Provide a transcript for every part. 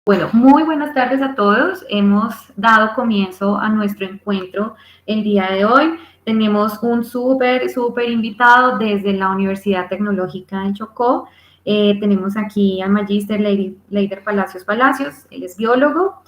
Bueno, muy buenas tardes a todos. Hemos dado comienzo a nuestro encuentro el día de hoy. Tenemos un súper invitado desde la Universidad Tecnológica de Chocó. Tenemos aquí al magíster Leider Palacios Palacios. Él es biólogo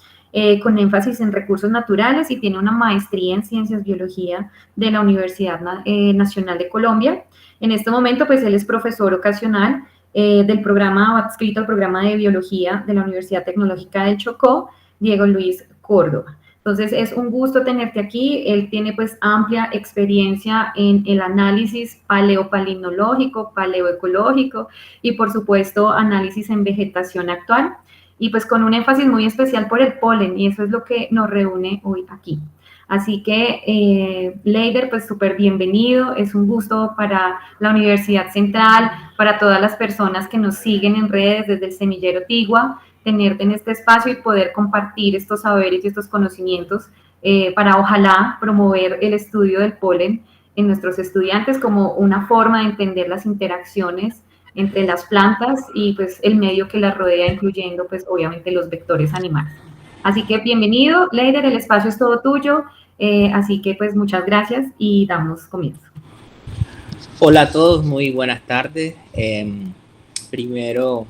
con énfasis en recursos naturales y tiene una maestría en ciencias biología de la Universidad Nacional de Colombia. En este momento, pues él es profesor ocasional del programa, adscrito al programa de biología de la Universidad Tecnológica del Chocó, Diego Luis Córdoba. Entonces es un gusto tenerte aquí. Él tiene pues amplia experiencia en el análisis paleopalinológico, paleoecológico y por supuesto análisis en vegetación actual y pues con un énfasis muy especial por el polen y eso es lo que nos reúne hoy aquí. Así que, Leider, pues súper bienvenido. Es un gusto para la Universidad Central, para todas las personas que nos siguen en redes desde el Semillero Tigua, tenerte en este espacio y poder compartir estos saberes y estos conocimientos para ojalá promover el estudio del polen en nuestros estudiantes como una forma de entender las interacciones entre las plantas y pues el medio que las rodea, incluyendo pues obviamente los vectores animales. Así que bienvenido, Leider, el espacio es todo tuyo. Así que pues muchas gracias y damos comienzo. Hola a todos, muy buenas tardes. Primero,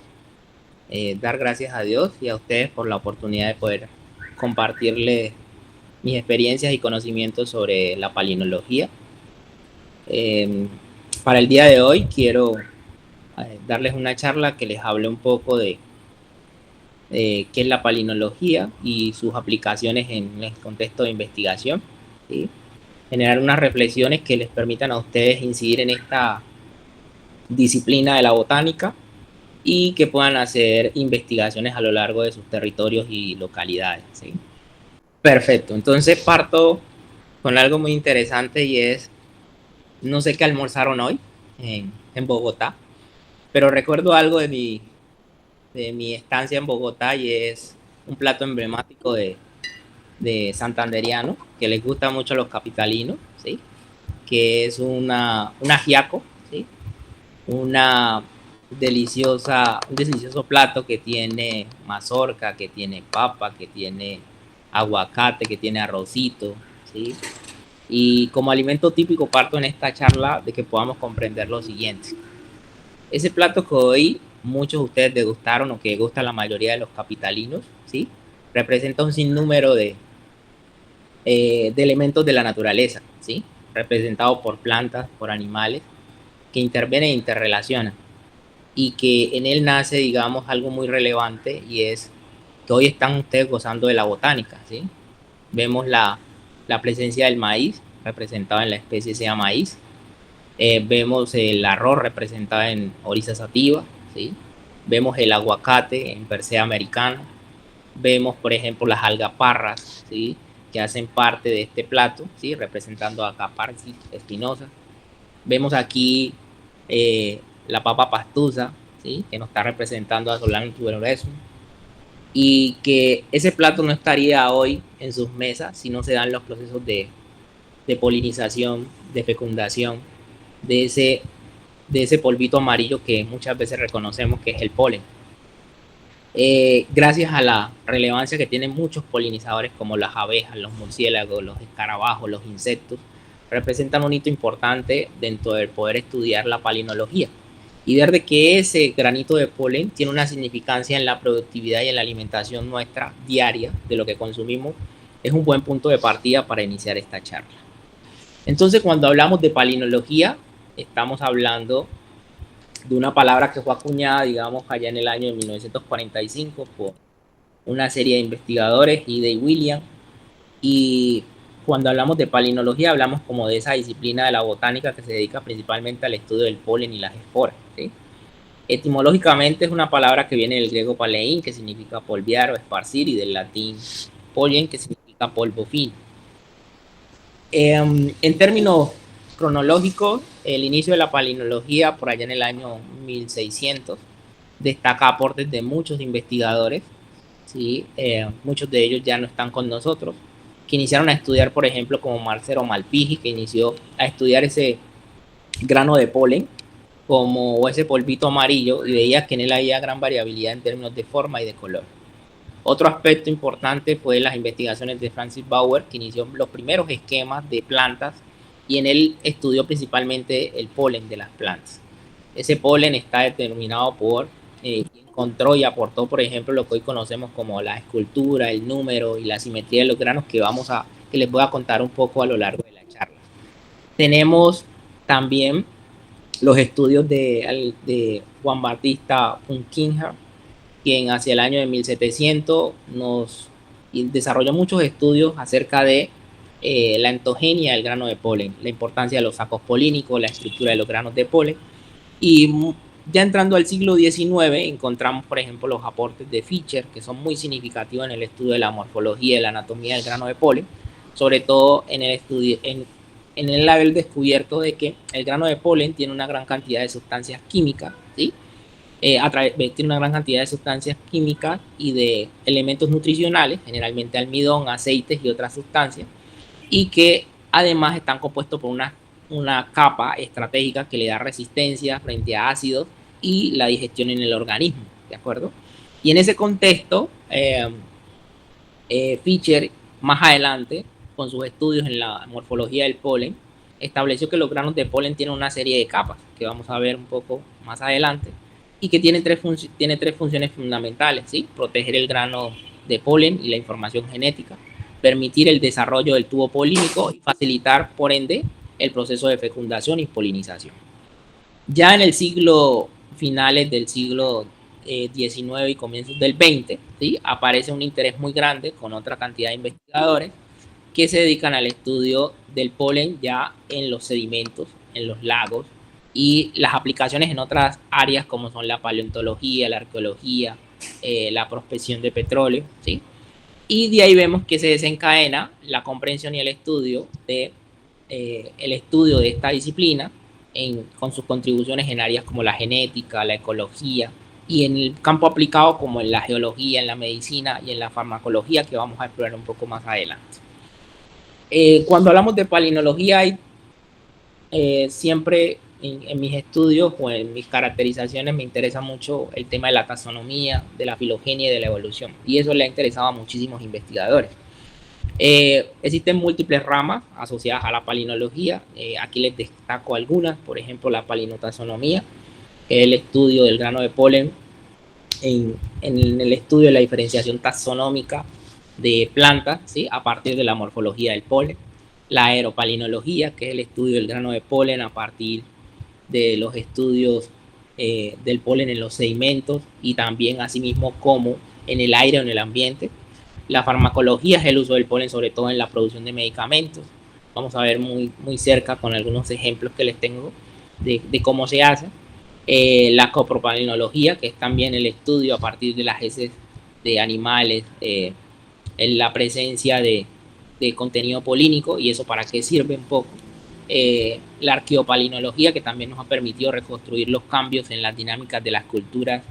dar gracias a Dios y a ustedes por la oportunidad de poder compartirles mis experiencias y conocimientos sobre la palinología. Para el día de hoy quiero darles una charla que les hable un poco de qué es la palinología y sus aplicaciones en el contexto de investigación, ¿sí? Generar unas reflexiones que les permitan a ustedes incidir en esta disciplina de la botánica y que puedan hacer investigaciones a lo largo de sus territorios y localidades, ¿sí? Perfecto, entonces parto con algo muy interesante y es, no sé qué almorzaron hoy en Bogotá, pero recuerdo algo de mi estancia en Bogotá y es un plato emblemático de santanderiano que les gusta mucho a los capitalinos, ¿sí? Que es un ajiaco, ¿sí? Un delicioso plato que tiene mazorca, que tiene papa, que tiene aguacate, que tiene arrocito, ¿sí? Y como alimento típico parto en esta charla de que podamos comprender lo siguiente. Ese plato que hoy muchos de ustedes degustaron o que gusta la mayoría de los capitalinos, ¿sí? Representa un sinnúmero de elementos de la naturaleza, ¿sí? Representados por plantas, por animales, que intervienen e interrelacionan. Y que en él nace, digamos, algo muy relevante y es que hoy están ustedes gozando de la botánica, ¿sí? Vemos la presencia del maíz representado en la especie sea maíz, vemos el arroz representado en Oryza sativa, ¿sí? Vemos el aguacate en Persea americana, vemos por ejemplo las algaparras, ¿sí? Que hacen parte de este plato, ¿sí? Representando a Caparsis espinosa. Vemos aquí la papa pastusa, ¿sí? Que nos está representando a Solanum tuberosum, y que ese plato no estaría hoy en sus mesas si no se dan los procesos de polinización, de fecundación, de ese polvito amarillo que muchas veces reconocemos que es el polen. Gracias a la relevancia que tienen muchos polinizadores como las abejas, los murciélagos, los escarabajos, los insectos, representan un hito importante dentro del poder estudiar la palinología y ver de que ese granito de polen tiene una significancia en la productividad y en la alimentación nuestra diaria de lo que consumimos, es un buen punto de partida para iniciar esta charla. Entonces, cuando hablamos de palinología, estamos hablando de una palabra que fue acuñada, digamos, allá en el año de 1945 por una serie de investigadores, Ida y William, y cuando hablamos de palinología hablamos como de esa disciplina de la botánica que se dedica principalmente al estudio del polen y las esporas, ¿sí? Etimológicamente es una palabra que viene del griego paleín, que significa polvear o esparcir, y del latín pollen, que significa polvo fino. En términos cronológicos, el inicio de la palinología por allá en el año 1600 destaca aportes de muchos investigadores, ¿sí? Muchos de ellos ya no están con nosotros, que iniciaron a estudiar, por ejemplo, como Marcelo Malpighi, que inició a estudiar ese grano de polen como ese polvito amarillo y veía que en él había gran variabilidad en términos de forma y de color. Otro aspecto importante fue las investigaciones de Francis Bauer, que inició los primeros esquemas de plantas y en él estudió principalmente el polen de las plantas. Ese polen está determinado por, encontró y aportó, por ejemplo, lo que hoy conocemos como la escultura, el número y la simetría de los granos que les voy a contar un poco a lo largo de la charla. Tenemos también los estudios de Juan Battista Purkinje, quien hacia el año de 1700 nos desarrolló muchos estudios acerca de la entogenia del grano de polen, la importancia de los sacos polínicos, la estructura de los granos de polen. Y ya entrando al siglo XIX encontramos, por ejemplo, los aportes de Fischer, que son muy significativos en el estudio de la morfología y la anatomía del grano de polen, sobre todo en el estudio, en el haber descubierto de que el grano de polen tiene una gran cantidad de sustancias químicas, ¿sí? Tiene una gran cantidad de sustancias químicas y de elementos nutricionales, generalmente almidón, aceites y otras sustancias, y que además están compuestos por una capa estratégica que le da resistencia frente a ácidos y la digestión en el organismo, ¿de acuerdo? Y en ese contexto, Fischer, más adelante, con sus estudios en la morfología del polen, estableció que los granos de polen tienen una serie de capas, que vamos a ver un poco más adelante, y que tiene tres funciones fundamentales, ¿sí? Proteger el grano de polen y la información genética, permitir el desarrollo del tubo polínico y facilitar, por ende, el proceso de fecundación y polinización. Ya en el finales del siglo XIX y comienzos del XX, ¿sí? Aparece un interés muy grande con otra cantidad de investigadores que se dedican al estudio del polen ya en los sedimentos, en los lagos, y las aplicaciones en otras áreas como son la paleontología, la arqueología, la prospección de petróleo, ¿sí? Y de ahí vemos que se desencadena la comprensión y el estudio de esta disciplina con sus contribuciones en áreas como la genética, la ecología y en el campo aplicado como en la geología, en la medicina y en la farmacología, que vamos a explorar un poco más adelante. Cuando hablamos de palinología, hay siempre en mis estudios o en mis caracterizaciones me interesa mucho el tema de la taxonomía, de la filogenia y de la evolución, y eso le ha interesado a muchísimos investigadores. Existen múltiples ramas asociadas a la palinología, aquí les destaco algunas, por ejemplo la palinotaxonomía, que es el estudio del grano de polen en el estudio de la diferenciación taxonómica de plantas, ¿sí? A partir de la morfología del polen. La aeropalinología, que es el estudio del grano de polen a partir de los estudios del polen en los sedimentos y también asimismo como en el aire o en el ambiente. La farmacología es el uso del polen sobre todo en la producción de medicamentos. Vamos a ver muy cerca con algunos ejemplos que les tengo de cómo se hace. La copropalinología, que es también el estudio a partir de las heces de animales, en la presencia de contenido polínico, y eso para qué sirve un poco. La arqueopalinología, que también nos ha permitido reconstruir los cambios en las dinámicas de las culturas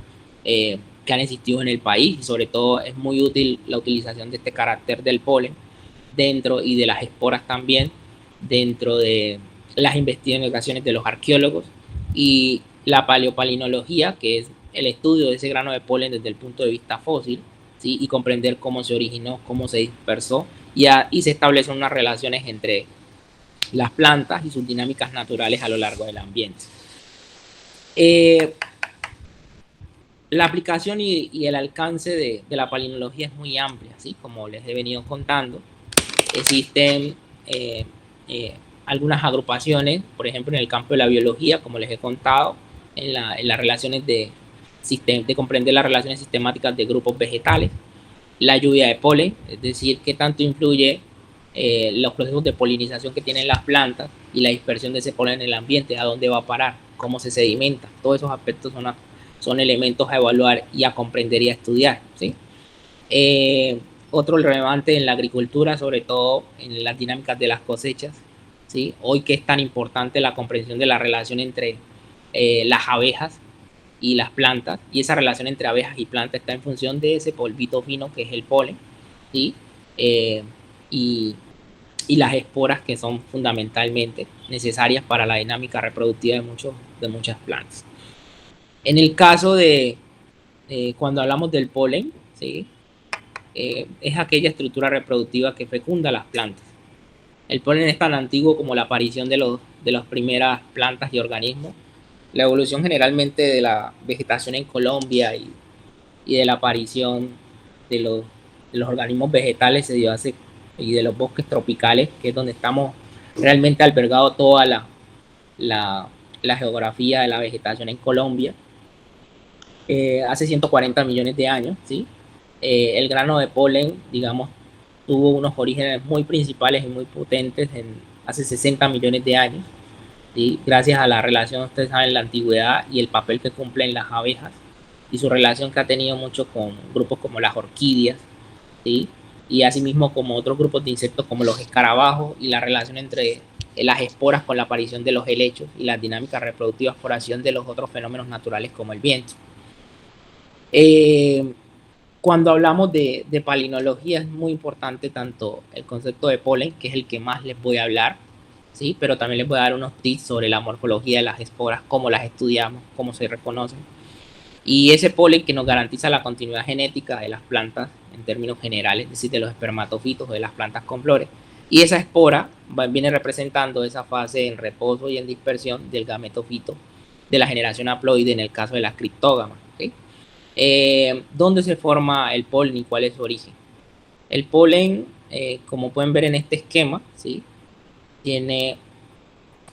que han existido en el país, y sobre todo es muy útil la utilización de este carácter del polen dentro y de las esporas también dentro de las investigaciones de los arqueólogos. Y la paleopalinología, que es el estudio de ese grano de polen desde el punto de vista fósil, ¿sí? Y comprender cómo se originó, cómo se dispersó y se establecen unas relaciones entre las plantas y sus dinámicas naturales a lo largo del ambiente. La aplicación y el alcance de la palinología es muy amplia, ¿sí? Como les he venido contando. Existen algunas agrupaciones, por ejemplo, en el campo de la biología, como les he contado, en las relaciones de comprender las relaciones sistemáticas de grupos vegetales, la lluvia de polen, es decir, qué tanto influye los procesos de polinización que tienen las plantas y la dispersión de ese polen en el ambiente, a dónde va a parar, cómo se sedimenta. Todos esos aspectos son elementos a evaluar y a comprender y a estudiar, ¿sí? Otro relevante en la agricultura, sobre todo en las dinámicas de las cosechas, ¿sí? Hoy que es tan importante la comprensión de la relación entre las abejas y las plantas, y esa relación entre abejas y plantas está en función de ese polvito fino que es el polen, ¿sí? Y las esporas, que son fundamentalmente necesarias para la dinámica reproductiva de muchas plantas. En el caso de cuando hablamos del polen, ¿sí? es aquella estructura reproductiva que fecunda las plantas. El polen es tan antiguo como la aparición de las primeras plantas y organismos. La evolución generalmente de la vegetación en Colombia y de la aparición de los organismos vegetales se dio y de los bosques tropicales, que es donde estamos realmente albergado toda la geografía de la vegetación en Colombia, hace 140 millones de años, ¿sí? El grano de polen, digamos, tuvo unos orígenes muy principales y muy potentes hace 60 millones de años, ¿sí? Gracias a la relación, ustedes saben, la antigüedad y el papel que cumplen las abejas y su relación que ha tenido mucho con grupos como las orquídeas, ¿sí? Y asimismo como otros grupos de insectos como los escarabajos, y la relación entre las esporas con la aparición de los helechos y las dinámicas reproductivas por acción de los otros fenómenos naturales como el viento. Cuando hablamos de palinología es muy importante tanto el concepto de polen, que es el que más les voy a hablar, ¿sí? Pero también les voy a dar unos tips sobre la morfología de las esporas, cómo las estudiamos, cómo se reconocen. Y ese polen que nos garantiza la continuidad genética de las plantas en términos generales, es decir, de los espermatofitos de las plantas con flores. Y esa espora viene representando esa fase en reposo y en dispersión del gametofito de la generación haploide en el caso de las criptógamas, ¿sí? ¿Dónde se forma el polen y cuál es su origen? El polen, como pueden ver en este esquema, ¿sí? Tiene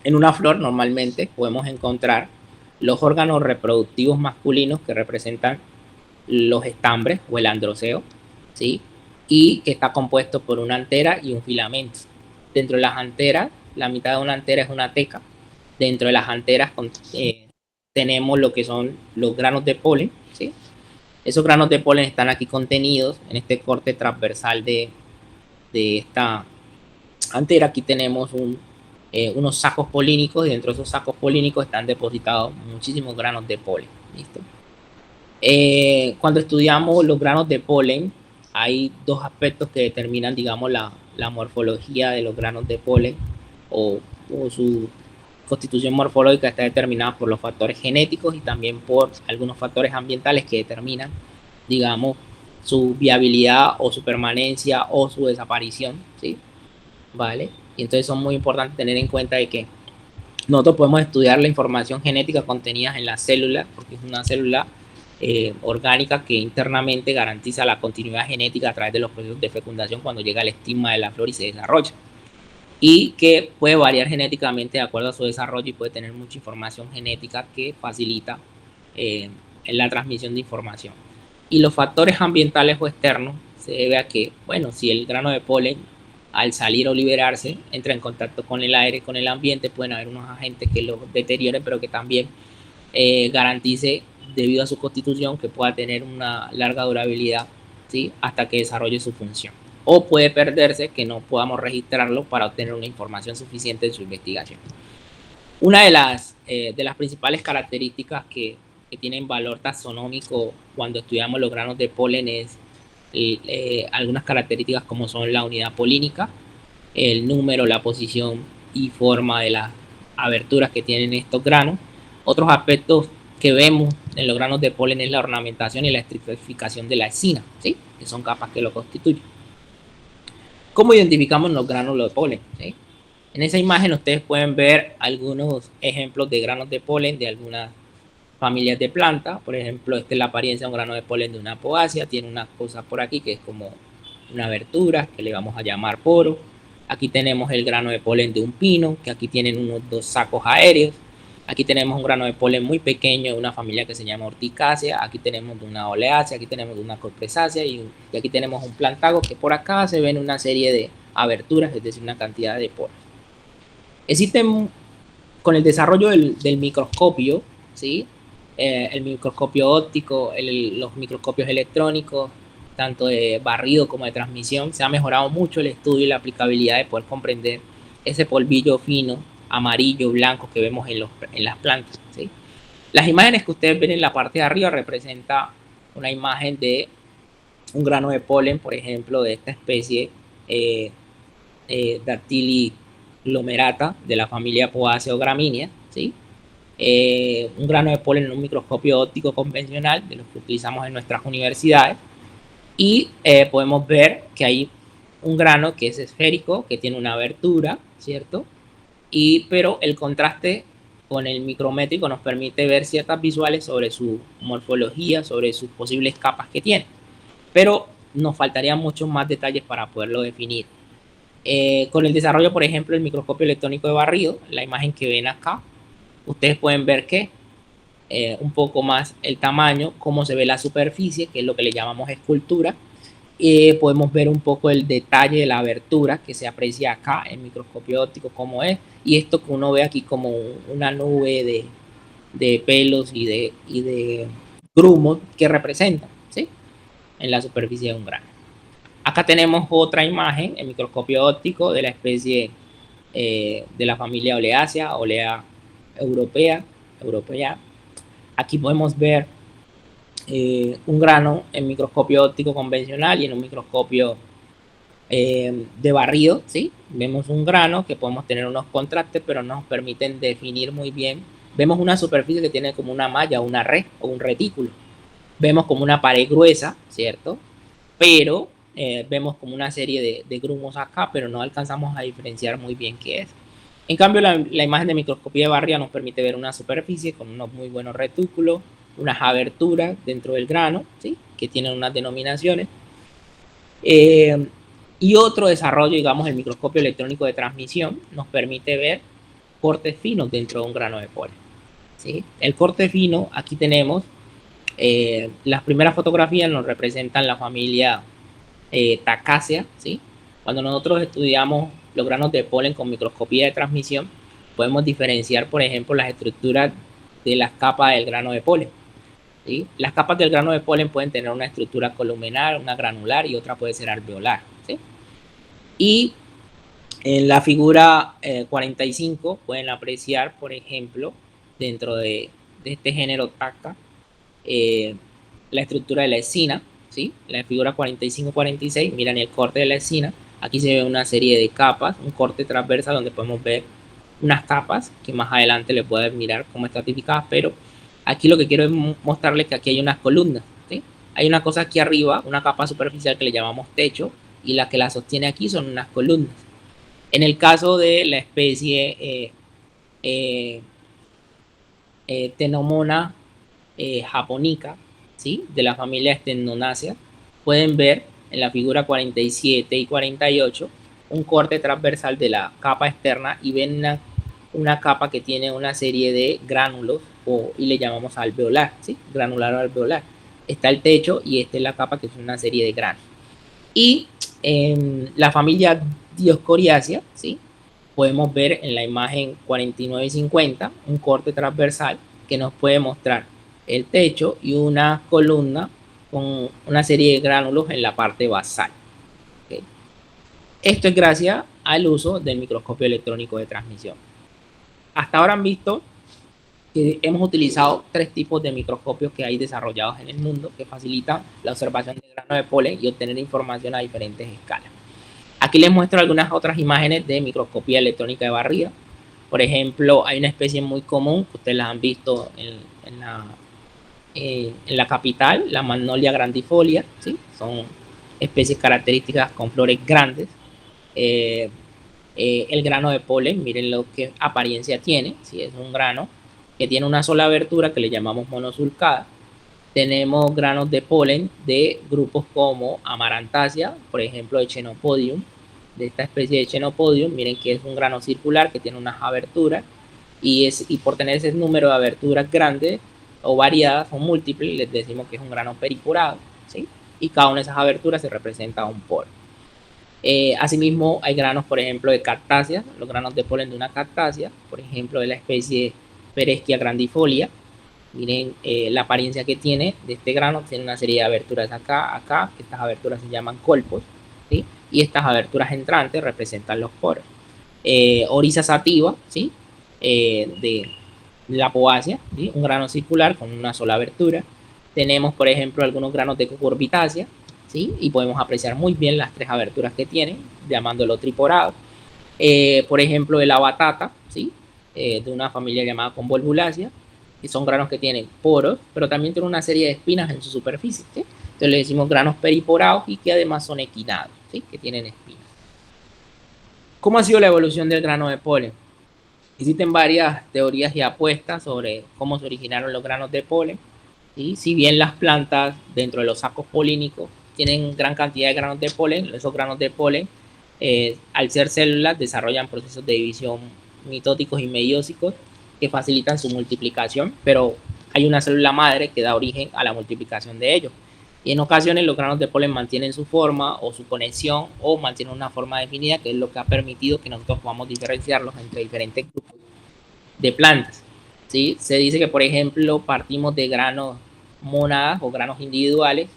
en una flor normalmente podemos encontrar los órganos reproductivos masculinos que representan los estambres o el androceo, ¿sí? Y que está compuesto por una antera y un filamento. Dentro de las anteras, la mitad de una antera es una teca. Dentro de las anteras tenemos lo que son los granos de polen, ¿sí? Esos granos de polen están aquí contenidos en este corte transversal de esta antera. Aquí tenemos unos sacos polínicos y dentro de esos sacos polínicos están depositados muchísimos granos de polen. ¿Listo? Cuando estudiamos los granos de polen, hay dos aspectos que determinan, digamos, la morfología de los granos de polen o su constitución morfológica está determinada por los factores genéticos y también por algunos factores ambientales que determinan, digamos, su viabilidad o su permanencia o su desaparición, ¿sí? ¿Vale? Y entonces son muy importantes tener en cuenta de que nosotros podemos estudiar la información genética contenida en la célula, porque es una célula orgánica que internamente garantiza la continuidad genética a través de los procesos de fecundación cuando llega al estigma de la flor y se desarrolla, y que puede variar genéticamente de acuerdo a su desarrollo y puede tener mucha información genética que facilita en la transmisión de información. Y los factores ambientales o externos se debe a que, bueno, si el grano de polen al salir o liberarse entra en contacto con el aire, con el ambiente, pueden haber unos agentes que lo deterioren, pero que también garantice, debido a su constitución, que pueda tener una larga durabilidad, ¿sí? Hasta que desarrolle su función. O puede perderse, que no podamos registrarlo para obtener una información suficiente en su investigación. Una de las principales características que tienen valor taxonómico cuando estudiamos los granos de polen es algunas características como son la unidad polínica, el número, la posición y forma de las aberturas que tienen estos granos. Otros aspectos que vemos en los granos de polen es la ornamentación y la estratificación de la escina, ¿sí? Que son capas que lo constituyen. ¿Cómo identificamos los granos de polen? ¿Sí? En esa imagen ustedes pueden ver algunos ejemplos de granos de polen de algunas familias de plantas. Por ejemplo, esta es la apariencia de un grano de polen de una apoácea. Tiene una cosa por aquí que es como una abertura que le vamos a llamar poro. Aquí tenemos el grano de polen de un pino, que aquí tienen unos dos sacos aéreos. Aquí tenemos un grano de polen muy pequeño de una familia que se llama Urticácea. Aquí tenemos de una oleácea, aquí tenemos de una corpresácea y aquí tenemos un plantago que por acá se ven una serie de aberturas, es decir, una cantidad de poros. Existen, con el desarrollo del microscopio, ¿sí? El microscopio óptico, los microscopios electrónicos, tanto de barrido como de transmisión, se ha mejorado mucho el estudio y la aplicabilidad de poder comprender ese polvillo fino, amarillo, blanco que vemos en las plantas, ¿sí? Las imágenes que ustedes ven en la parte de arriba representa una imagen de un grano de polen, por ejemplo, de esta especie Dactyli glomerata de la familia Poaceae o Gramínea, ¿sí? Un grano de polen en un microscopio óptico convencional, de los que utilizamos en nuestras universidades. Y podemos ver que hay un grano que es esférico, que tiene una abertura, ¿cierto? Pero el contraste con el micrométrico nos permite ver ciertas visuales sobre su morfología, sobre sus posibles capas que tiene. Pero nos faltarían muchos más detalles para poderlo definir. Con el desarrollo, por ejemplo, del microscopio electrónico de barrido, la imagen que ven acá, ustedes pueden ver que un poco más el tamaño, cómo se ve la superficie, que es lo que le llamamos escultura. Podemos ver un poco el detalle de la abertura que se aprecia acá en microscopio óptico, cómo es, y esto que uno ve aquí como una nube de pelos y de grumos que representan, ¿sí?, en la superficie de un grano. Acá tenemos otra imagen en microscopio óptico de la especie de la familia Oleacea, Olea europea. Aquí podemos ver un grano en microscopio óptico convencional y en un microscopio de barrido, ¿sí? Vemos un grano que podemos tener unos contrastes, pero no nos permiten definir muy bien. Vemos una superficie que tiene como una malla, una red o un retículo. Vemos como una pared gruesa, ¿cierto? Pero vemos como una serie de grumos acá, pero no alcanzamos a diferenciar muy bien qué es. En cambio, la imagen de microscopía de barrido nos permite ver una superficie con unos muy buenos retículos, unas aberturas dentro del grano, ¿sí?, que tienen unas denominaciones. Y otro desarrollo, digamos, el microscopio electrónico de transmisión nos permite ver cortes finos dentro de un grano de polen, ¿sí? El corte fino, aquí tenemos las primeras fotografías nos representan la familia Tacacea, ¿sí? Cuando nosotros estudiamos los granos de polen con microscopía de transmisión, podemos diferenciar, por ejemplo, las estructuras de las capas del grano de polen, ¿sí? Las capas del grano de polen pueden tener una estructura columnar, una granular y otra puede ser alveolar, ¿sí? Y en la figura 45 pueden apreciar, por ejemplo, dentro de este género Taca, la estructura de la escina, ¿sí? La figura 45-46, miran el corte de la escina. Aquí se ve una serie de capas, un corte transversal donde podemos ver unas capas que más adelante le pueden mirar como estratificadas, pero aquí lo que quiero es mostrarles que aquí hay unas columnas, ¿sí? Hay una cosa aquí arriba, una capa superficial que le llamamos techo, y la que la sostiene aquí son unas columnas. En el caso de la especie Ctenomona japonica, ¿sí?, de la familia Stenonaceae, pueden ver en la figura 47 y 48 un corte transversal de la capa externa y ven una capa que tiene una serie de gránulos y le llamamos alveolar, ¿sí?, granular o alveolar. Está el techo y esta es la capa que es una serie de granos. Y en la familia Dioscoriacea, ¿sí?, podemos ver en la imagen 49 y 50 un corte transversal que nos puede mostrar el techo y una columna con una serie de gránulos en la parte basal. ¿Okay? Esto es gracias al uso del microscopio electrónico de transmisión. Hasta ahora han visto que hemos utilizado 3 tipos de microscopios que hay desarrollados en el mundo que facilitan la observación de granos de polen y obtener información a diferentes escalas. Aquí les muestro algunas otras imágenes de microscopía electrónica de barrido. Por ejemplo, hay una especie muy común que ustedes la han visto en la capital, la Magnolia grandifolia, ¿sí? Son especies características con flores grandes. El grano de polen, miren lo que apariencia tiene, ¿sí? Es un grano que tiene una sola abertura que le llamamos monosulcada. Tenemos granos de polen de grupos como Amarantaceae, por ejemplo, de Chenopodium, de esta especie de Chenopodium. Miren que es un grano circular que tiene unas aberturas y por tener ese número de aberturas grandes o variadas o múltiples, les decimos que es un grano periporado, ¿sí? Y cada una de esas aberturas se representa un poro. Asimismo, hay granos, por ejemplo, de cactáceas, los granos de polen de una cactácea, por ejemplo, de la especie Pereschia grandifolia. Miren la apariencia que tiene de este grano, tiene una serie de aberturas acá, estas aberturas se llaman colpos, ¿sí? Y estas aberturas entrantes representan los poros. Oryza sativa, ¿sí? De la poácea, ¿sí? Un grano circular con una sola abertura. Tenemos, por ejemplo, algunos granos de Cucurbitácea, ¿sí? Y podemos apreciar muy bien las 3 aberturas que tienen, llamándolo triporado. Por ejemplo, de la batata, ¿sí? De una familia llamada Convolvulaceae, que son granos que tienen poros, pero también tienen una serie de espinas en su superficie, ¿sí? Entonces le decimos granos periporados y que además son equinados, ¿sí? Que tienen espinas. ¿Cómo ha sido la evolución del grano de polen? Existen varias teorías y apuestas sobre cómo se originaron los granos de polen. ¿Sí? Si bien las plantas dentro de los sacos polínicos tienen gran cantidad de granos de polen, esos granos de polen, al ser células, desarrollan procesos de división mitóticos y meiósicos que facilitan su multiplicación, pero hay una célula madre que da origen a la multiplicación de ellos. Y en ocasiones los granos de polen mantienen su forma o su conexión o mantienen una forma definida, que es lo que ha permitido que nosotros podamos diferenciarlos entre diferentes grupos de plantas. ¿Sí? Se dice que, por ejemplo, partimos de granos mónadas o granos individuales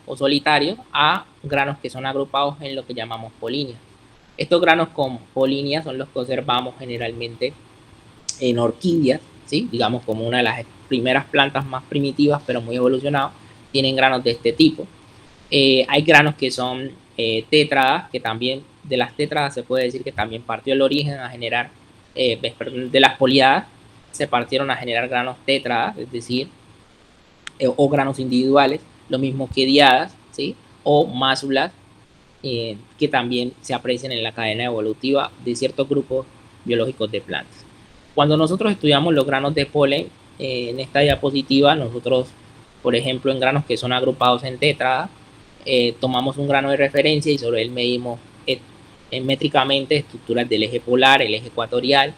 o solitarios a granos que son agrupados en lo que llamamos polinias. Estos granos con polinias son los que observamos generalmente en orquídeas, ¿sí? Digamos como una de las primeras plantas más primitivas pero muy evolucionadas, tienen granos de este tipo. Hay granos que son tétradas, que también de las tétradas se puede decir que también partió el origen a generar, de las poliadas se partieron a generar granos tétradas, es decir, o granos individuales, lo mismo que diadas, ¿sí? O másulas, que también se aprecian en la cadena evolutiva de ciertos grupos biológicos de plantas. Cuando nosotros estudiamos los granos de polen, en esta diapositiva, nosotros, por ejemplo, en granos que son agrupados en tétradas, tomamos un grano de referencia y sobre él medimos métricamente estructuras del eje polar, el eje ecuatorial.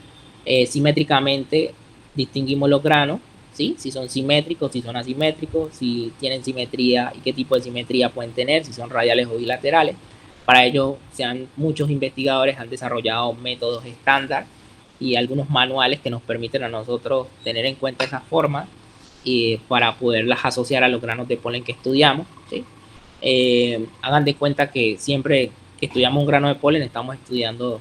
Simétricamente distinguimos los granos, ¿sí? Si son simétricos, si son asimétricos, si tienen simetría y qué tipo de simetría pueden tener, si son radiales o bilaterales. Para ello, muchos investigadores han desarrollado métodos estándar y algunos manuales que nos permiten a nosotros tener en cuenta esas formas para poderlas asociar a los granos de polen que estudiamos, ¿sí? Hagan de cuenta que siempre que estudiamos un grano de polen estamos estudiando,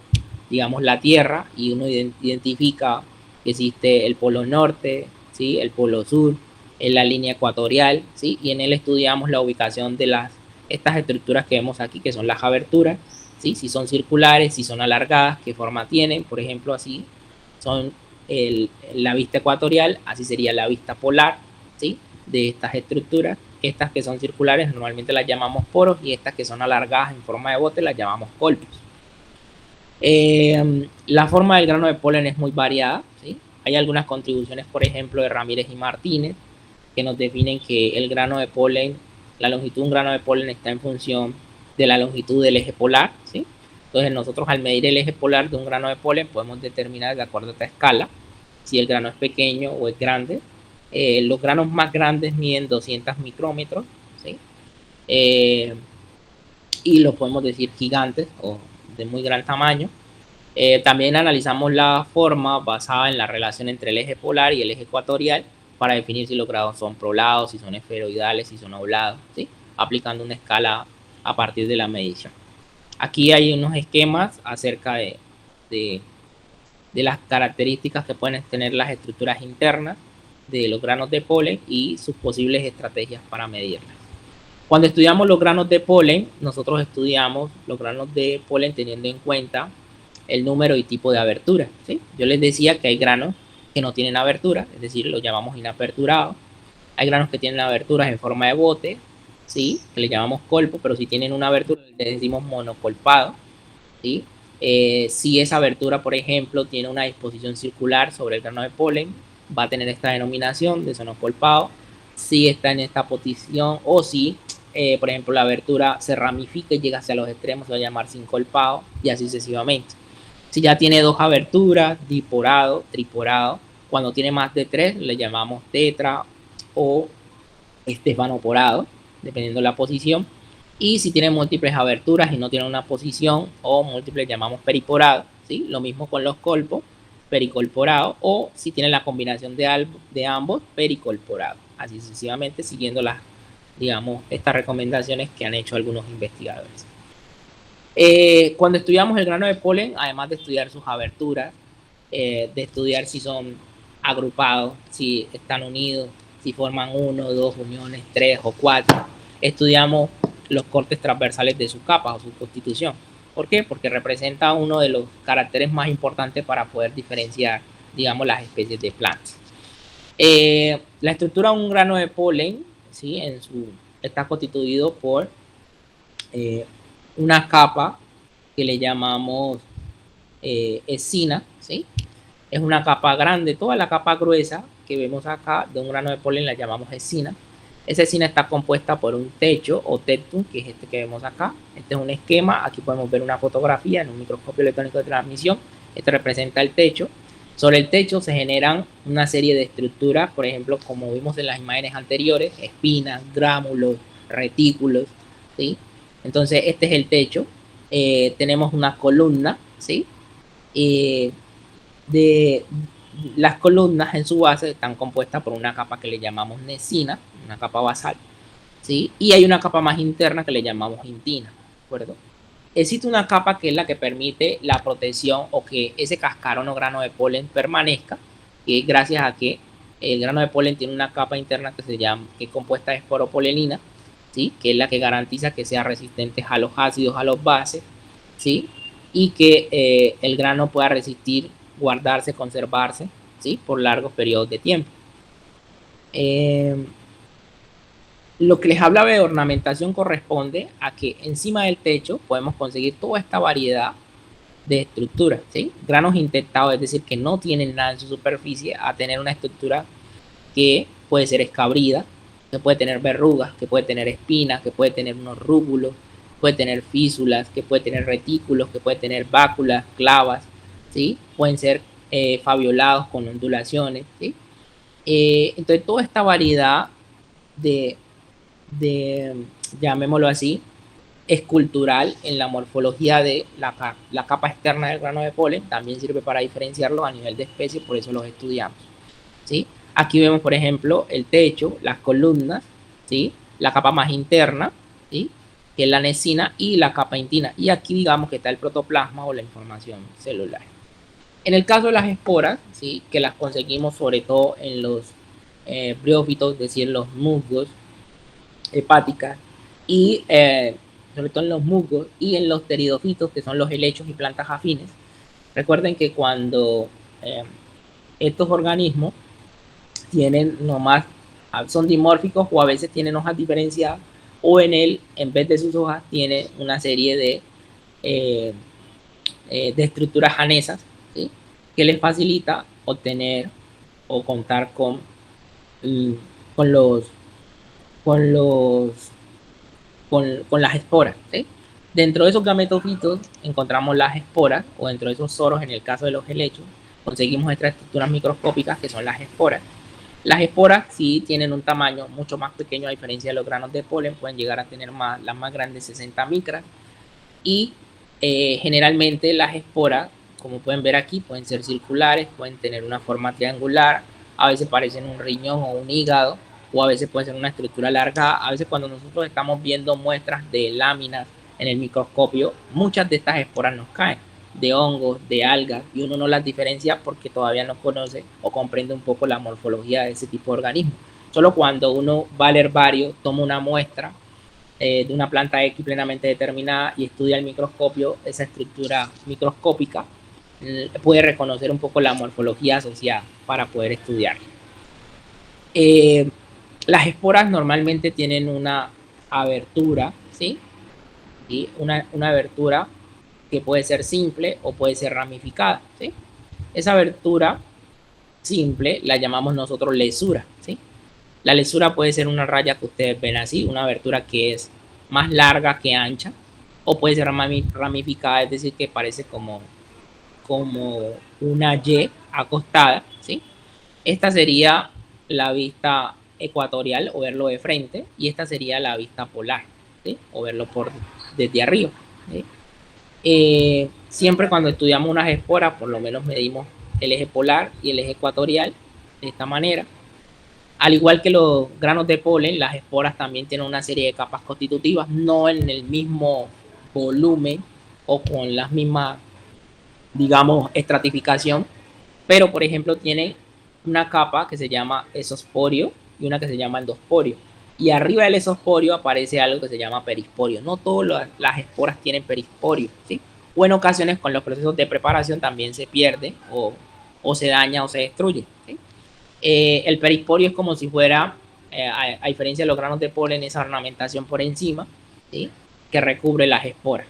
digamos, la Tierra, y uno identifica que existe el polo norte, ¿sí? El polo sur, en la línea ecuatorial, ¿sí? Y en él estudiamos la ubicación de estas estructuras que vemos aquí, que son las aberturas, ¿sí? Si son circulares, si son alargadas, qué forma tienen. Por ejemplo, así son la vista ecuatorial, así sería la vista polar, ¿sí? De estas estructuras. Estas que son circulares normalmente las llamamos poros, y estas que son alargadas en forma de bote las llamamos colpos. La forma del grano de polen es muy variada, ¿sí? Hay algunas contribuciones, por ejemplo, de Ramírez y Martínez, que nos definen que el grano de polen, la longitud de un grano de polen está en función de la longitud del eje polar, ¿sí? Entonces nosotros, al medir el eje polar de un grano de polen, podemos determinar de acuerdo a esta escala si el grano es pequeño o es grande. Los granos más grandes miden 200 micrómetros, ¿sí? Y los podemos decir gigantes o de muy gran tamaño. También analizamos la forma basada en la relación entre el eje polar y el eje ecuatorial para definir si los granos son prolados, si son esferoidales, si son ovalados, ¿sí? Aplicando una escala a partir de la medición. Aquí hay unos esquemas acerca de las características que pueden tener las estructuras internas de los granos de polen y sus posibles estrategias para medirlas. Cuando estudiamos los granos de polen, nosotros estudiamos los granos de polen teniendo en cuenta el número y tipo de abertura, ¿sí? Yo les decía que hay granos que no tienen abertura, es decir, los llamamos inaperturados. Hay granos que tienen aberturas en forma de bote, ¿sí? Que le llamamos colpo, pero si tienen una abertura le decimos monocolpado, ¿sí? Si esa abertura, por ejemplo, tiene una disposición circular sobre el grano de polen, va a tener esta denominación de monocolpado. Si está en esta posición, o si, por ejemplo, la abertura se ramifica y llega hacia los extremos, se va a llamar sincolpado, y así sucesivamente. Si ya tiene dos aberturas, diporado, triporado. Cuando tiene más de tres, le llamamos tetra o estefanoporado, dependiendo de la posición. Y si tiene múltiples aberturas y no tiene una posición o múltiples, llamamos periporado, ¿sí? Lo mismo con los colpos, pericolporado, o si tiene la combinación de ambos, pericolporado. Así sucesivamente, siguiendo estas recomendaciones que han hecho algunos investigadores. Cuando estudiamos el grano de polen, además de estudiar sus aberturas, de estudiar si son agrupados, si están unidos, si forman 1, 2 uniones, 3 o 4, estudiamos los cortes transversales de sus capas o su constitución. ¿Por qué? Porque representa uno de los caracteres más importantes para poder diferenciar, digamos, las especies de plantas. La estructura de un grano de polen, ¿sí? en está constituido por una capa que le llamamos escina, ¿sí? Es una capa grande, toda la capa gruesa que vemos acá de un grano de polen la llamamos escina. Esa escina está compuesta por un techo o tectum, que es este que vemos acá. Este es un esquema, aquí podemos ver una fotografía en un microscopio electrónico de transmisión. Este representa el techo. Sobre el techo se generan una serie de estructuras, por ejemplo, como vimos en las imágenes anteriores, espinas, gránulos, retículos, ¿sí? Entonces, este es el techo. Tenemos una columna, ¿sí? Las columnas en su base están compuestas por una capa que le llamamos nesina, una capa basal, ¿sí? Y hay una capa más interna que le llamamos intina, ¿de acuerdo? Existe una capa que es la que permite la protección o que ese cascarón o grano de polen permanezca, que es gracias a que el grano de polen tiene una capa interna que se llama, que es compuesta de esporopolenina, ¿sí? Que es la que garantiza que sea resistente a los ácidos, a los bases, ¿sí? Y que el grano pueda resistir, guardarse, conservarse, ¿sí? Por largos periodos de tiempo. Lo que les hablaba de ornamentación corresponde a que encima del techo podemos conseguir toda esta variedad de estructuras, ¿sí? Granos intestados, es decir, que no tienen nada en su superficie, a tener una estructura que puede ser escabrida, que puede tener verrugas, que puede tener espinas, que puede tener unos rúbulos, puede tener físulas, que puede tener retículos, que puede tener báculas, clavas, ¿sí? Pueden ser fabiolados con ondulaciones, ¿sí? Entonces, toda esta variedad de, llamémoslo así, escultural en la morfología de la capa externa del grano de polen, también sirve para diferenciarlo a nivel de especie, por eso los estudiamos, ¿sí? Aquí vemos, por ejemplo, el techo, las columnas, ¿sí? La capa más interna, ¿sí? Que es la nesina, y la capa intina. Y aquí digamos que está el protoplasma o la información celular. En el caso de las esporas, ¿sí? Que las conseguimos sobre todo en los briófitos, es decir, los musgos, hepáticas, y sobre todo en los musgos y en los pteridofitos, que son los helechos y plantas afines. Recuerden que cuando estos organismos tienen nomás, son dimórficos o a veces tienen hojas diferenciadas, o en vez de sus hojas tiene una serie de estructuras anesas, ¿sí? Que les facilita obtener o contar con las esporas, ¿sí? Dentro de esos gametofitos encontramos las esporas, o dentro de esos soros, en el caso de los helechos, conseguimos estas estructuras microscópicas que son las esporas. Las esporas sí tienen un tamaño mucho más pequeño a diferencia de los granos de polen, pueden llegar a tener las más grandes 60 micras, y generalmente las esporas, como pueden ver aquí, pueden ser circulares, pueden tener una forma triangular, a veces parecen un riñón o un hígado, o a veces puede ser una estructura alargada. A veces cuando nosotros estamos viendo muestras de láminas en el microscopio, muchas de estas esporas nos caen, de hongos, de algas, y uno no las diferencia porque todavía no conoce o comprende un poco la morfología de ese tipo de organismos. Solo cuando uno va al herbario, toma una muestra de una planta X plenamente determinada y estudia el microscopio, esa estructura microscópica, puede reconocer un poco la morfología asociada para poder estudiar. Las esporas normalmente tienen una abertura, ¿sí? Y una abertura que puede ser simple o puede ser ramificada, ¿sí? Esa abertura simple la llamamos nosotros lesura, ¿sí? La lesura puede ser una raya que ustedes ven así, una abertura que es más larga que ancha, o puede ser ramificada, es decir, que parece como una Y acostada, ¿sí? Esta sería la vista ecuatorial o verlo de frente, y esta sería la vista polar, ¿sí? O verlo desde arriba, ¿sí? Siempre cuando estudiamos unas esporas, por lo menos medimos el eje polar y el eje ecuatorial de esta manera. Al igual que los granos de polen, las esporas también tienen una serie de capas constitutivas, no en el mismo volumen o con las mismas, digamos, estratificación, pero por ejemplo tienen una capa que se llama esosporio y una que se llama endosporio, y arriba del esosporio aparece algo que se llama perisporio. No todas las esporas tienen perisporio, ¿sí? O en ocasiones con los procesos de preparación también se pierde o se daña o se destruye, ¿sí? El perisporio es como si fuera a diferencia de los granos de polen, esa ornamentación por encima, ¿sí? Que recubre las esporas.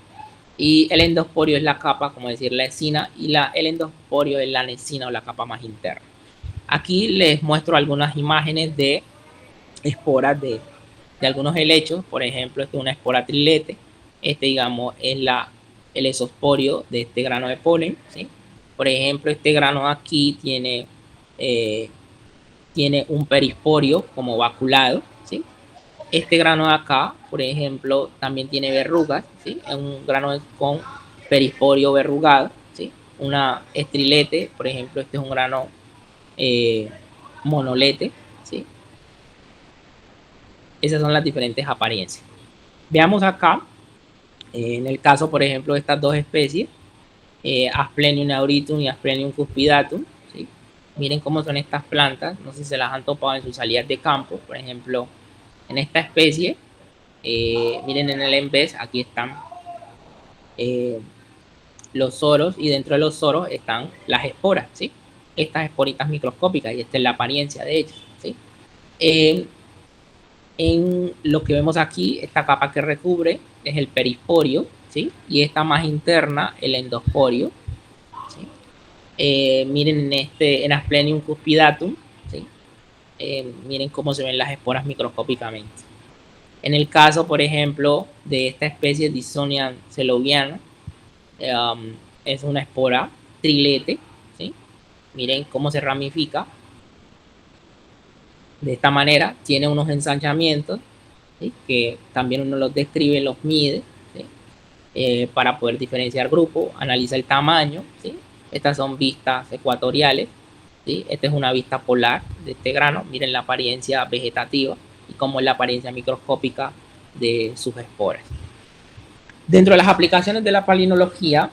Y el endosporio es la capa, como decir, la escina, y el endosporio es la anesina o la capa más interna. Aquí les muestro algunas imágenes de esporas de algunos helechos. Por ejemplo, esta es una espora trilete. Digamos, es el esosporio de este grano de polen, ¿sí? Por ejemplo, este grano aquí tiene un perisporio como vaculado, ¿sí? Este grano de acá, por ejemplo, también tiene verrugas, ¿sí? Es un grano con perisporio verrugado, ¿sí? Una estrilete, por ejemplo, este es un grano monolete, ¿sí? Esas son las diferentes apariencias. Veamos acá, en el caso, por ejemplo, de estas dos especies, Asplenium auritum y Asplenium cuspidatum, ¿sí? Miren cómo son estas plantas, no sé si se las han topado en sus salidas de campo. Por ejemplo, en esta especie, miren en el embés, aquí están los soros, y dentro de los soros están las esporas, ¿sí? Estas esporitas microscópicas, y esta es la apariencia de ellas, ¿sí? En lo que vemos aquí, esta capa que recubre es el perisporio, ¿sí? Y esta más interna, el endosporio, ¿sí? Miren en Asplenium cuspidatum, ¿sí? Miren cómo se ven las esporas microscópicamente. En el caso, por ejemplo, de esta especie Dysonium celoviana, es una espora trilete, ¿sí? Miren cómo se ramifica. De esta manera tiene unos ensanchamientos, ¿sí? Que también uno los describe, los mide, ¿sí? Para poder diferenciar grupos, analiza el tamaño, ¿sí? Estas son vistas ecuatoriales, ¿sí? Esta es una vista polar de este grano. Miren la apariencia vegetativa y cómo es la apariencia microscópica de sus esporas. Dentro de las aplicaciones de la palinología,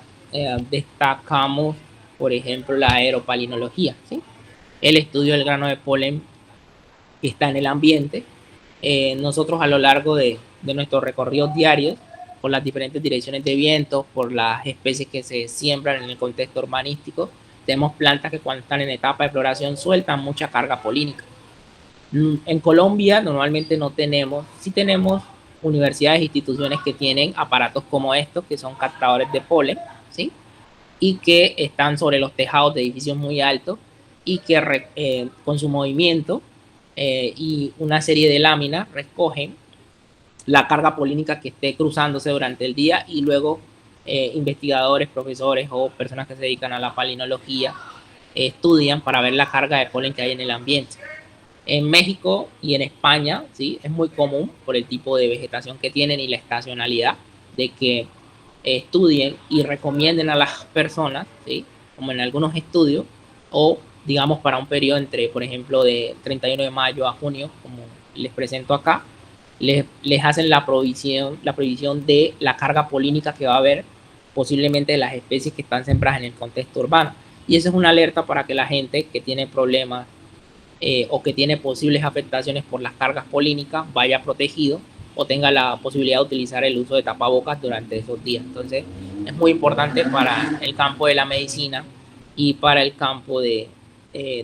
destacamos, por ejemplo, la aeropalinología, ¿sí? El estudio del grano de polen que está en el ambiente. Nosotros a lo largo de nuestros recorridos diarios, por las diferentes direcciones de viento, por las especies que se siembran en el contexto urbanístico, tenemos plantas que cuando están en etapa de floración sueltan mucha carga polínica. En Colombia normalmente no tenemos, sí tenemos universidades e instituciones que tienen aparatos como estos, que son captadores de polen, ¿sí? Y que están sobre los tejados de edificios muy altos y que con su movimiento y una serie de láminas recogen la carga polínica que esté cruzándose durante el día, y luego investigadores, profesores o personas que se dedican a la palinología estudian para ver la carga de polen que hay en el ambiente. En México y en España, ¿sí? Es muy común por el tipo de vegetación que tienen y la estacionalidad de que estudien y recomienden a las personas, ¿sí? Como en algunos estudios, o digamos para un periodo entre, por ejemplo, de 31 de mayo a junio, como les presento acá, les hacen la provisión de la carga polínica que va a haber posiblemente de las especies que están sembradas en el contexto urbano. Y eso es una alerta para que la gente que tiene problemas o que tiene posibles afectaciones por las cargas polínicas vaya protegido o tenga la posibilidad de utilizar el uso de tapabocas durante esos días. Entonces, es muy importante para el campo de la medicina y para el campo de